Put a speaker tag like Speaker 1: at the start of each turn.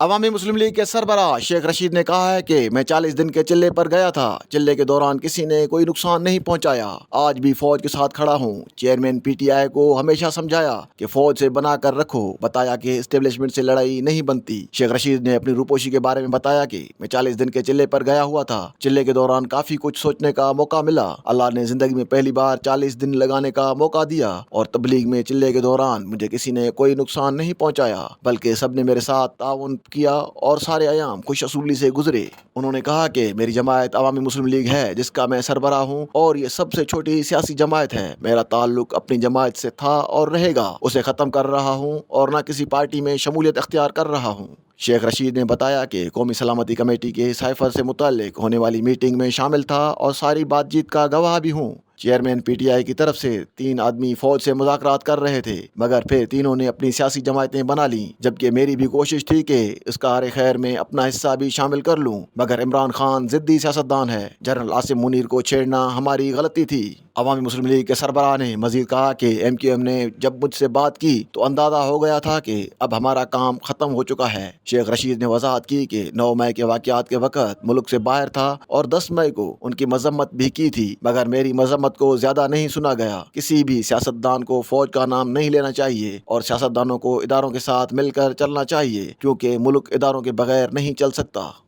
Speaker 1: عوامی مسلم لیگ کے سربراہ شیخ رشید نے کہا ہے کہ میں 40 دن کے چلے پر گیا تھا، چلے کے دوران کسی نے کوئی نقصان نہیں پہنچایا، آج بھی فوج کے ساتھ کھڑا ہوں۔ چیئرمین پی ٹی آئی کو ہمیشہ سمجھایا کہ فوج سے بنا کر رکھو، بتایا کہ اسٹیبلشمنٹ سے لڑائی نہیں بنتی۔ شیخ رشید نے اپنی روپوشی کے بارے میں بتایا کہ میں 40 دن کے چلے پر گیا ہوا تھا، چلے کے دوران کافی کچھ سوچنے کا موقع ملا۔ اللہ نے زندگی میں پہلی بار 40 دن لگانے کا موقع دیا اور تبلیغ میں چلے کے دوران مجھے کسی نے کوئی نقصان نہیں پہنچایا، بلکہ سب نے میرے ساتھ تعاون کیا اور سارے ایام خوش اصولی سے گزرے۔ انہوں نے کہا کہ میری جماعت عوامی مسلم لیگ ہے، جس کا میں سربراہ ہوں، اور یہ سب سے چھوٹی سیاسی جماعت ہے۔ میرا تعلق اپنی جماعت سے تھا اور رہے گا، اسے ختم کر رہا ہوں اور نہ کسی پارٹی میں شمولیت اختیار کر رہا ہوں۔ شیخ رشید نے بتایا کہ قومی سلامتی کمیٹی کے سائفر سے متعلق ہونے والی میٹنگ میں شامل تھا اور ساری بات چیت کا گواہ بھی ہوں۔ چیئرمین پی ٹی آئی کی طرف سے 3 آدمی فوج سے مذاکرات کر رہے تھے، مگر پھر تینوں نے اپنی سیاسی جماعتیں بنا لیں، جبکہ میری بھی کوشش تھی کہ اس کار خیر میں اپنا حصہ بھی شامل کر لوں، مگر عمران خان ضدی سیاستدان ہے، جنرل عاصم منیر کو چھیڑنا ہماری غلطی تھی۔ عوامی مسلم لیگ کے سربراہ نے مزید کہا کہ ایم کیو ایم نے جب مجھ سے بات کی تو اندازہ ہو گیا تھا کہ اب ہمارا کام ختم ہو چکا ہے۔ شیخ رشید نے وضاحت کی کہ 9 مئی کے واقعات کے وقت ملک سے باہر تھا اور 10 مئی کو ان کی مذمت بھی کی تھی، مگر میری مذمت کو زیادہ نہیں سنا گیا۔ کسی بھی سیاستدان کو فوج کا نام نہیں لینا چاہیے اور سیاستدانوں کو اداروں کے ساتھ مل کر چلنا چاہیے، کیونکہ ملک اداروں کے بغیر نہیں چل سکتا۔